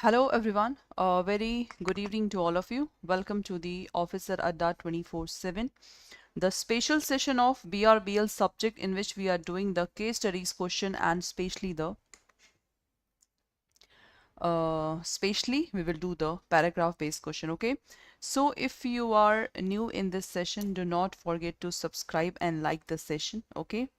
Hello everyone, a very good evening to all of you. Welcome to the Officer Adda 24/7, the special session of BRBL subject in which we are doing the case studies question and especially we will do the paragraph based question. Okay, so if you are new in this session, do not forget to subscribe and like the session. Okay.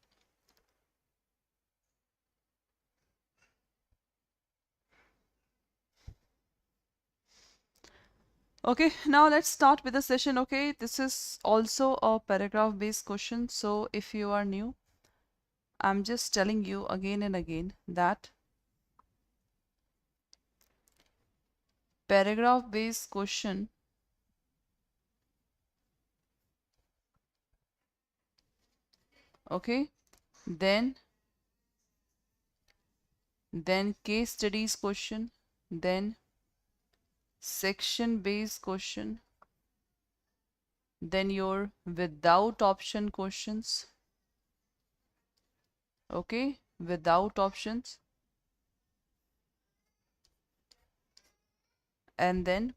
Okay, now let's start with the session. Okay, this is also a paragraph based question. So if you are new, I'm just telling you again and again that paragraph based question okay, then case studies question, then section based question, then your without option questions, okay, without options, and then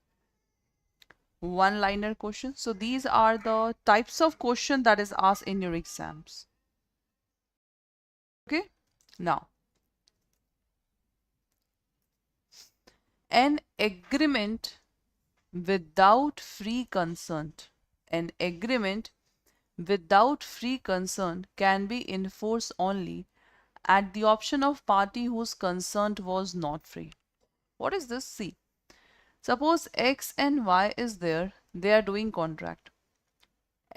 one liner question. So these are the types of question that is asked in your exams. Okay, now an agreement without free consent, an agreement without free consent can be enforced only at the option of party whose consent was not free. What is this? See, suppose X and Y is there, they are doing contract.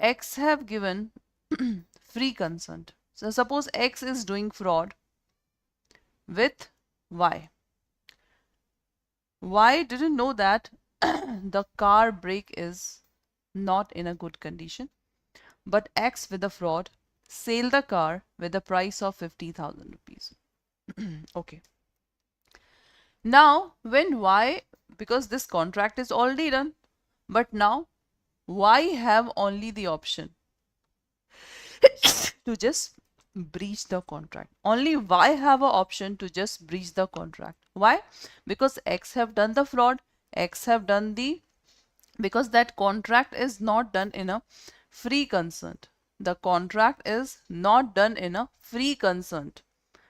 X have given free consent. So suppose X is doing fraud with Y. Y didn't know that the car brake is not in a good condition, but X with the fraud sell the car with the price of 50,000 rupees. Okay. Now when Y, because this contract is already done, but now Y have only the option to just breach the contract. Only Y have an option to just breach the contract. Why? Because X have done the fraud, X have done the, because that contract is not done in a free consent. The contract is not done in a free consent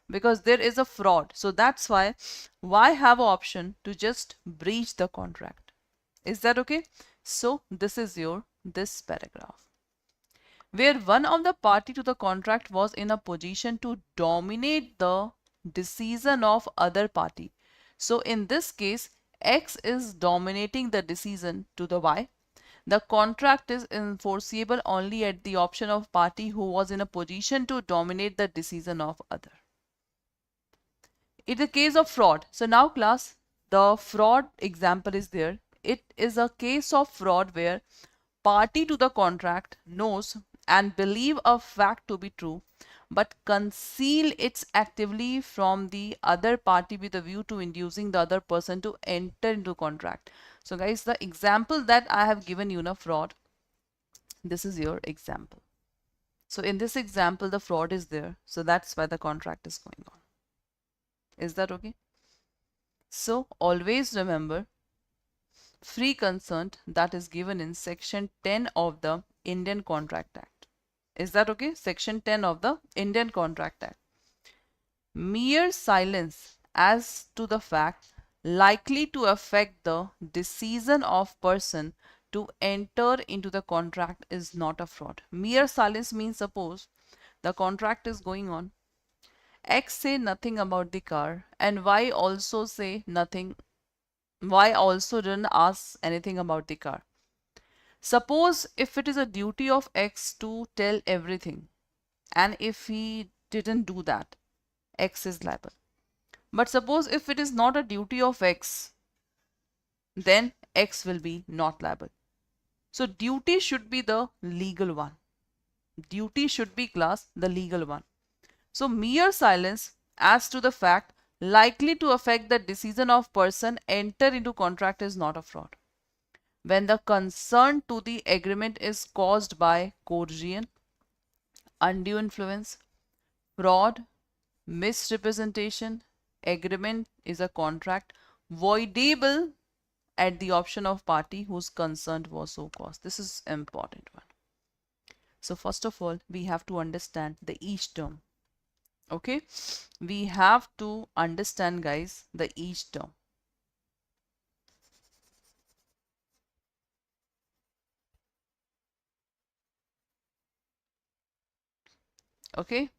because there is a fraud. So that's why Y have an option to just breach the contract. Is that okay? So this is your this paragraph, where one of the party to the contract was in a position to dominate the decision of other party. So in this case, X is dominating the decision to the Y. The contract is enforceable only at the option of party who was in a position to dominate the decision of other. In the case of fraud, so now class, the fraud example is there. It is a case of fraud where party to the contract knows and believe a fact to be true but conceal it actively from the other party with a view to inducing the other person to enter into contract. So guys, the example that I have given you, fraud, this is your example. So in this example the fraud is there, so that's why the contract is going on. Is that okay? So always remember, free consent that is given in section 10 of the Indian Contract Act. Is that okay? Section 10 of the Indian Contract Act. Mere silence as to the fact likely to affect the decision of person to enter into the contract is not a fraud. Mere silence means, suppose the contract is going on, X say nothing about the car and Y also say nothing. Y also didn't ask anything about the car. Suppose if it is a duty of X to tell everything, and if he didn't do that, X is liable. But suppose if it is not a duty of X, then X will be not liable. So duty should be the legal one. Duty should be, class, the legal one. So mere silence as to the fact likely to affect the decision of person enter into contract is not a fraud. When the concern to the agreement is caused by coercion, undue influence, fraud, misrepresentation, agreement is a contract Voidable at the option of party whose consent was so caused. This is important one. So first of all, we have to understand the each term. Okay, we have to understand, guys, the each term. Okay,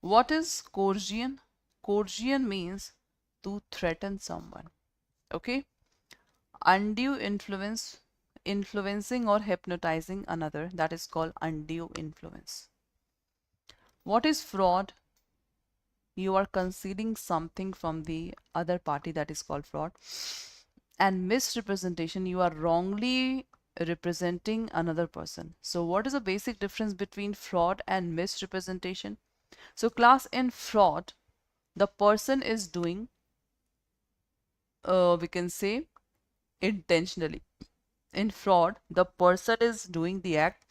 what is coercion? Coercion means to threaten someone. Okay, undue influence, influencing or hypnotizing another, that is called undue influence. What is fraud? You are concealing something from the other party, that is called fraud. And misrepresentation, you are wrongly representing another person. So what is the basic difference between fraud and misrepresentation? So class, in fraud, the person is doing, we can say, intentionally. In fraud, the person is doing the act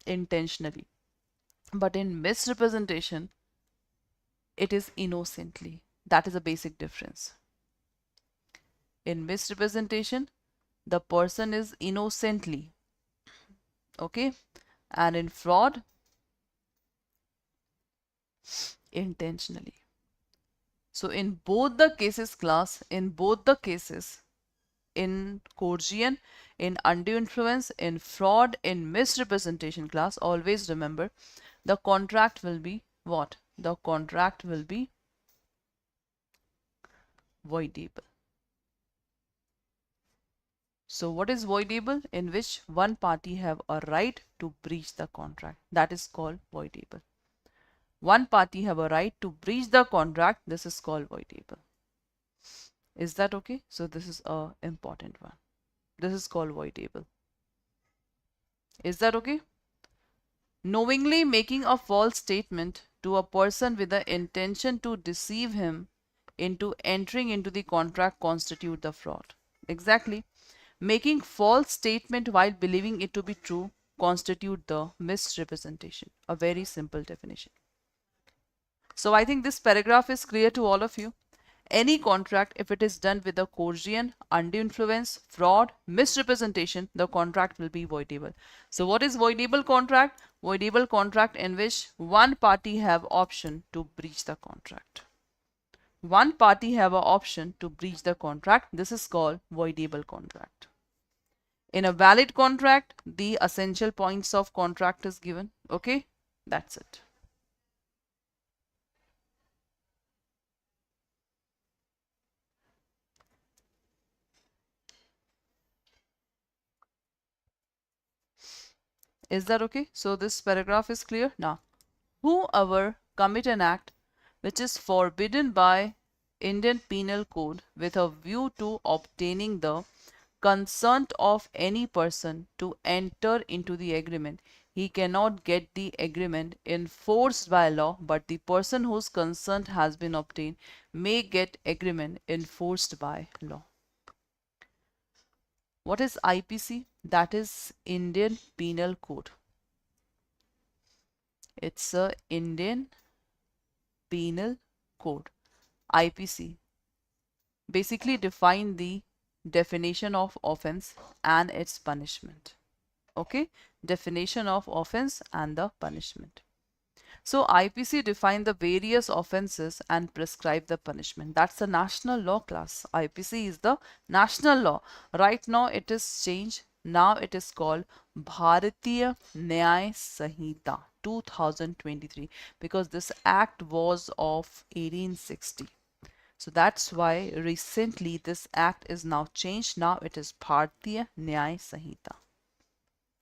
intentionally. But in misrepresentation, it is innocently. That is a basic difference. In misrepresentation, the person is innocently. Okay. And in fraud, intentionally. So in both the cases, class, in both the cases, in coercion, in undue influence, in fraud, in misrepresentation, class, always remember the contract will be what? The contract will be voidable. So what is voidable? In which one party have a right to breach the contract. That is called voidable. One party have a right to breach the contract. This is called voidable. Is that okay? So this is a important one. This is called voidable. Is that okay? Knowingly making a false statement to a person with the intention to deceive him into entering into the contract constitute the fraud. Exactly. Making false statement while believing it to be true constitute the misrepresentation. A very simple definition. So I think this paragraph is clear to all of you. Any contract, if it is done with a coercion, undue influence, fraud, misrepresentation, the contract will be voidable. So what is voidable contract? Voidable contract in which one party have option to breach the contract. One party have an option to breach the contract. This is called voidable contract. In a valid contract, the essential points of contract is given. Okay, that's it. Is that okay? So this paragraph is clear now. Whoever commit an act which is forbidden by Indian Penal Code with a view to obtaining the consent of any person to enter into the agreement, he cannot get the agreement enforced by law, but the person whose consent has been obtained may get agreement enforced by law. What is IPC? That is Indian Penal Code. It's a Indian Penal Code. IPC basically define the definition of offense and its punishment. Okay, definition of offense and the punishment. So IPC define the various offenses and prescribe the punishment. That's the national law, class. IPC is the national law. Right now it is changed. Now it is called Bharatiya Nyay Sanhita 2023 because this act was of 1860. So that's why recently this act is now changed. Now it is Bharatiya Nyay Sanhita.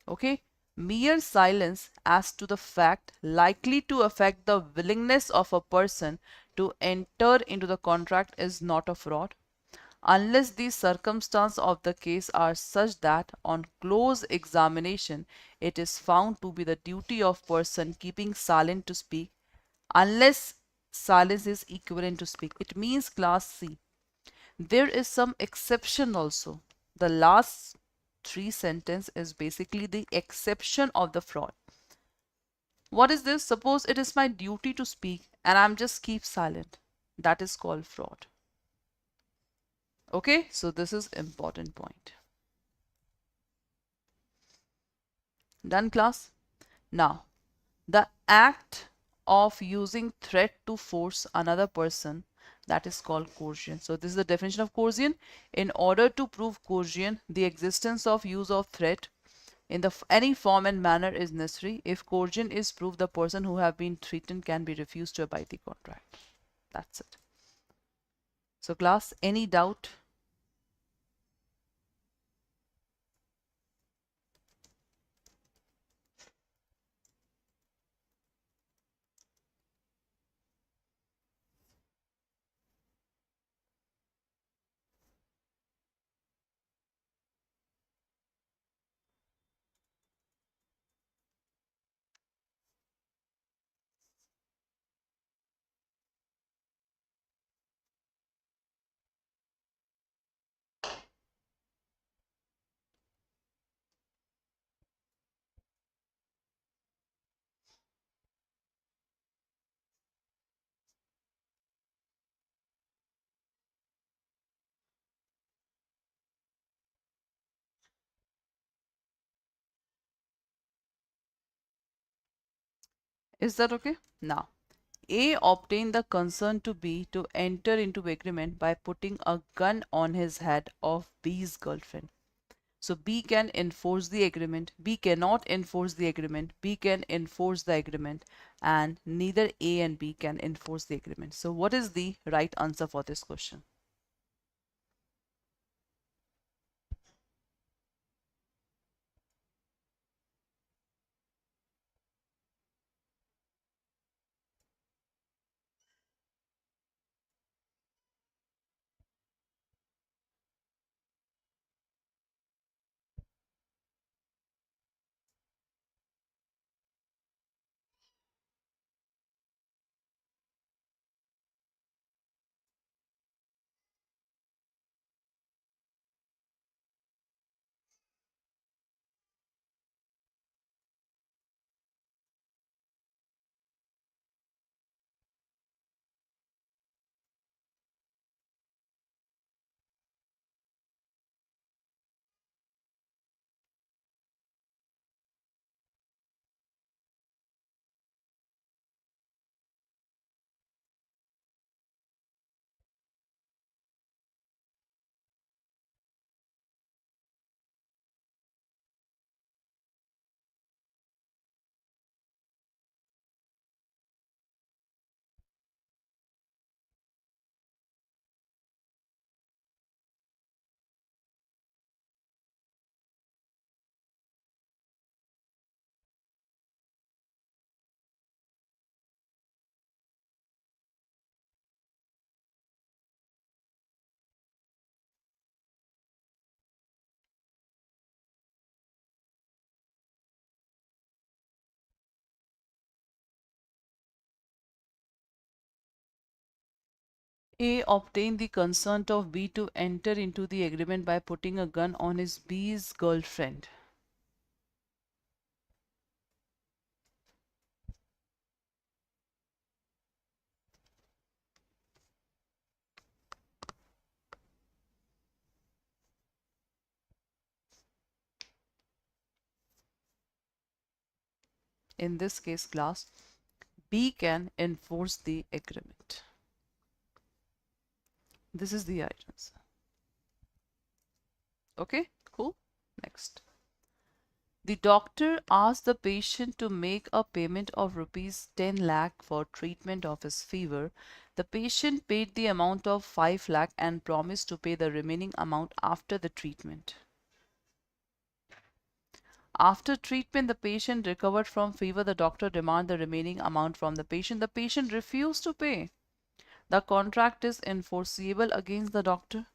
Okay. Mere silence as to the fact likely to affect the willingness of a person to enter into the contract is not a fraud unless the circumstances of the case are such that on close examination it is found to be the duty of person keeping silent to speak unless silence is equivalent to speak. It means class C. There is some exception also. The last three sentence is basically the exception of the fraud. What is this? Suppose it is my duty to speak and I'm just keep silent. That is called fraud. Okay, so this is important point. Done, class? Now, the act of using threat to force another person, that is called coercion. So this is the definition of coercion. In order to prove coercion, the existence of use of threat in any form and manner is necessary. If coercion is proved, the person who have been threatened can be refused to abide the contract. That's it. So class, any doubt? Is that okay? Now, A obtained the consent to B to enter into agreement by putting a gun on his head of B's girlfriend. So B can enforce the agreement, B cannot enforce the agreement, B can enforce the agreement, and neither A and B can enforce the agreement. So what is the right answer for this question? A obtained the consent of B to enter into the agreement by putting a gun on his B's girlfriend. In this case, class, B can enforce the agreement. This is the right answer. Okay, cool. Next. The doctor asked the patient to make a payment of rupees 10 lakh for treatment of his fever. The patient paid the amount of 5 lakh and promised to pay the remaining amount after the treatment. After treatment, the patient recovered from fever. The doctor demanded the remaining amount from the patient. The patient refused to pay. The contract is enforceable against the doctor.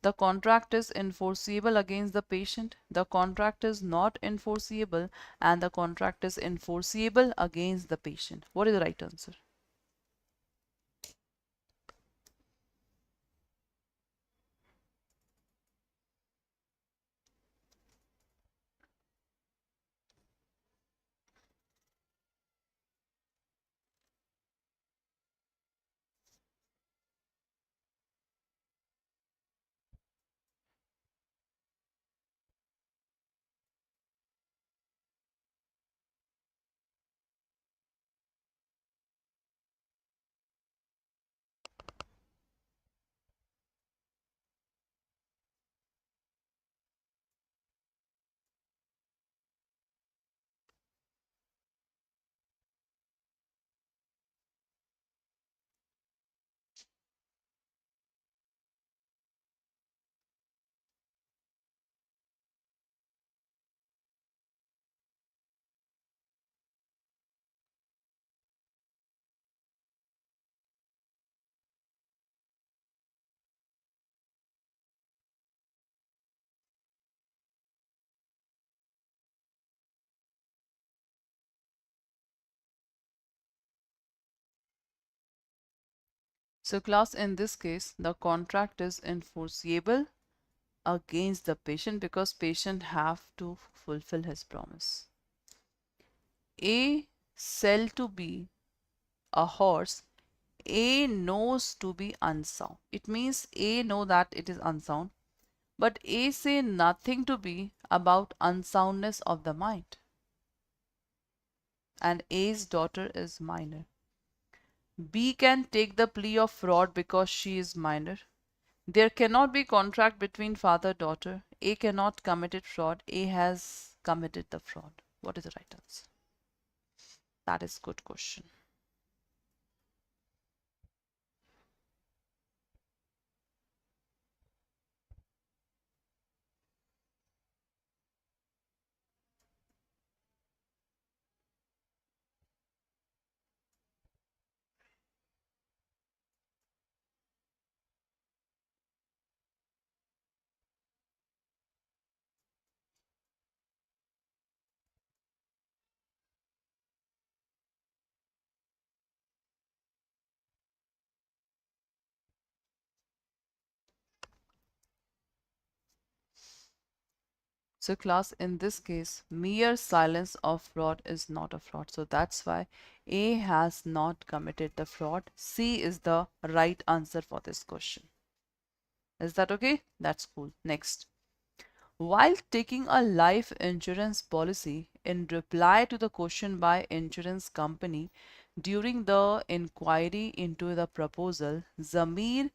The contract is enforceable against the patient. The contract is not enforceable, and the contract is enforceable against the patient. What is the right answer? So class, in this case, the contract is enforceable against the patient because patient have to fulfill his promise. A sell to B a horse A knows to be unsound. It means A know that it is unsound, but A say nothing to B about unsoundness of the mind. And A's daughter is minor. B can take the plea of fraud because she is minor. There cannot be contract between father-daughter. A cannot committed fraud. A has committed the fraud. What is the right answer? That is good question. So class, in this case, mere silence of fraud is not a fraud. So that's why A has not committed the fraud. C is the right answer for this question. Is that okay? That's cool. Next. While taking a life insurance policy, in reply to the question by insurance company during the inquiry into the proposal, Zamir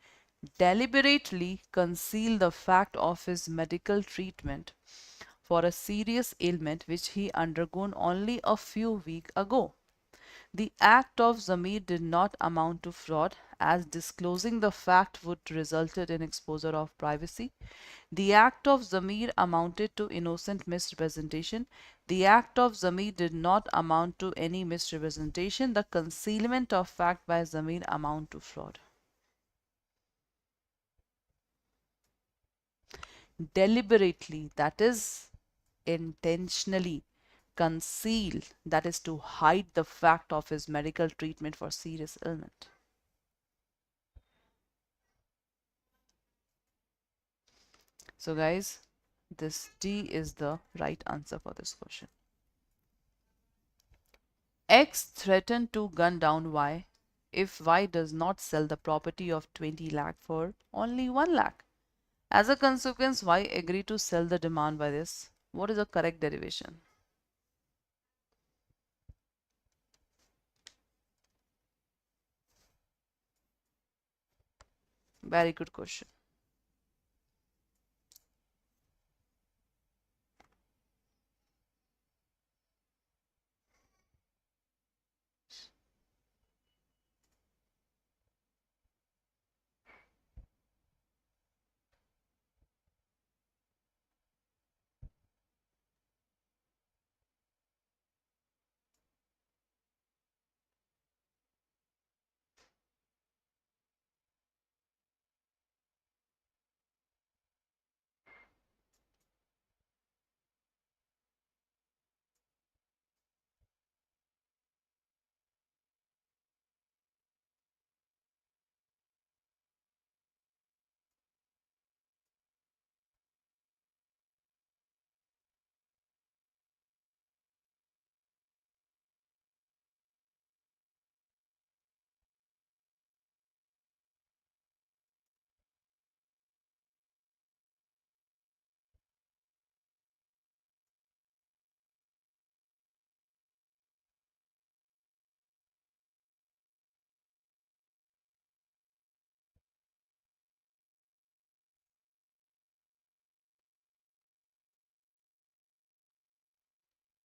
deliberately concealed the fact of his medical treatment for a serious ailment which he undergone only a few weeks ago. The act of Zamir did not amount to fraud, as disclosing the fact would resulted in exposure of privacy. The act of Zamir amounted to innocent misrepresentation. The act of Zamir did not amount to any misrepresentation. The concealment of fact by Zamir amount to fraud. Deliberately, that is intentionally, conceal, that is to hide the fact of his medical treatment for serious ailment. So guys, this D is the right answer for this question. X threatened to gun down Y if Y does not sell the property of 20 lakh for only 1 lakh. As a consequence, Y agreed to sell the demand by this. What is the correct derivation? Very good question.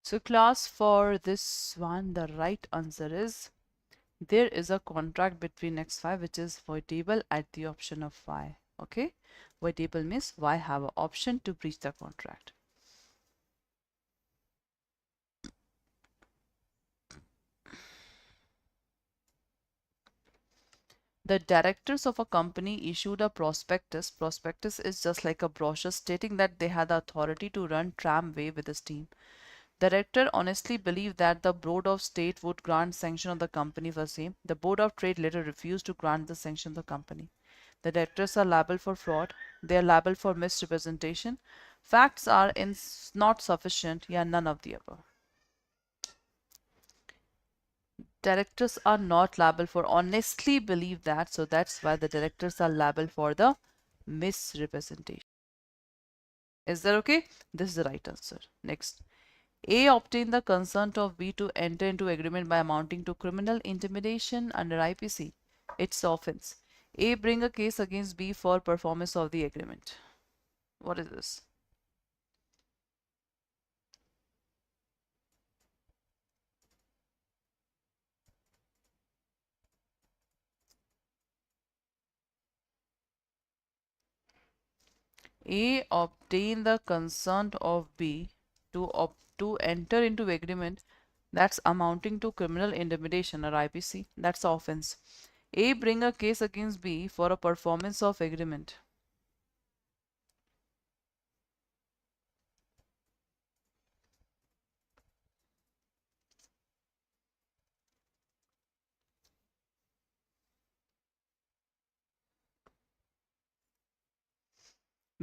So class, for this one, the right answer is there is a contract between X5 which is voidable at the option of Y. Okay, voidable means Y have an option to breach the contract. The directors of a company issued a prospectus. Prospectus is just like a brochure stating that they had the authority to run tramway with the steam The director honestly believed that the Board of State would grant sanction of the company for same. The Board of Trade later refused to grant the sanction of the company. The directors are liable for fraud. They are liable for misrepresentation. Facts are not sufficient. Yeah, none of the above. Directors are not liable for honestly believe that, so that's why the directors are liable for the misrepresentation. Is that okay? This is the right answer. Next. A obtained the consent of B to enter into agreement by amounting to criminal intimidation under IPC. It's offense. A bring a case against B for performance of the agreement. What is this? A obtain the consent of B to enter into agreement that's amounting to criminal intimidation or IPC. That's offense. A bring a case against B for a performance of agreement.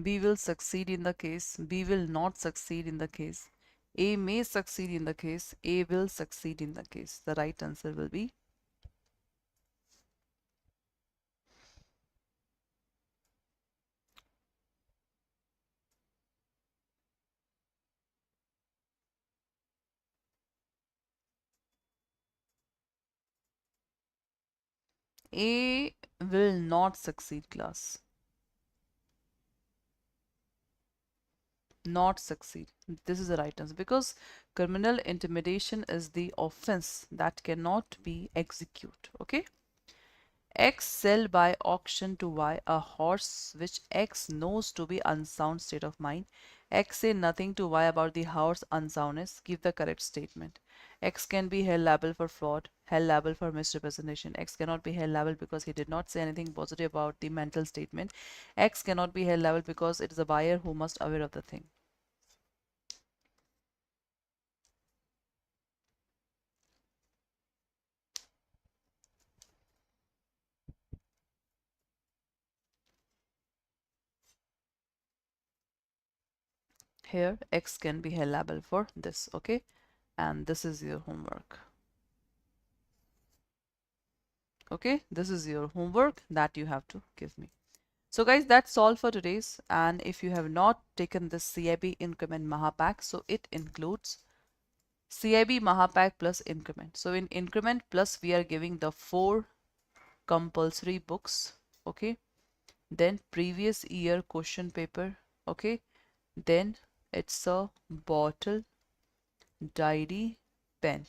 B will succeed in the case. B will not succeed in the case. A may succeed in the case. A will succeed in the case. The right answer will be A will not succeed, class. Not succeed. This is the right answer because criminal intimidation is the offense that cannot be executed. Okay. X sell by auction to Y a horse which X knows to be unsound state of mind. X say nothing to Y about the horse unsoundness. Give the correct statement. X can be held liable for fraud, held liable for misrepresentation. X cannot be held liable because he did not say anything positive about the mental statement. X cannot be held liable because it is a buyer who must aware of the thing. Here X can be held liable for this. Okay, and this is your homework. Okay, this is your homework that you have to give me. So guys, that's all for today's. And if you have not taken this CAIIB Increment Mahapack, so it includes CAIIB Mahapack plus Increment. So in Increment plus, we are giving the 4 compulsory books. Okay, then previous year question paper. Okay, then it's a bottle, diary, pen.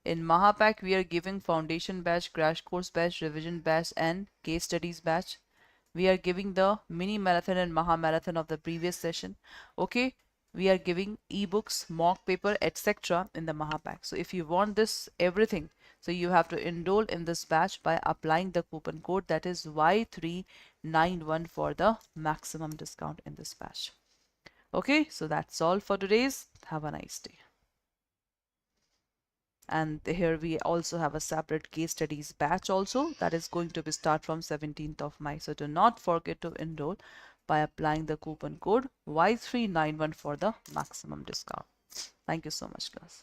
In Mahapack, we are giving foundation batch, crash course batch, revision batch, and case studies batch. We are giving the mini marathon and Maha marathon of the previous session. Okay, we are giving ebooks, mock paper, etc. in the Mahapack. So if you want this everything, so you have to enroll in this batch by applying the coupon code that is Y391 for the maximum discount in this batch. Okay, so that's all for today's. Have a nice day. And here we also have a separate case studies batch also that is going to be start from 17th of May. So do not forget to enroll by applying the coupon code Y391 for the maximum discount. Thank you so much, class.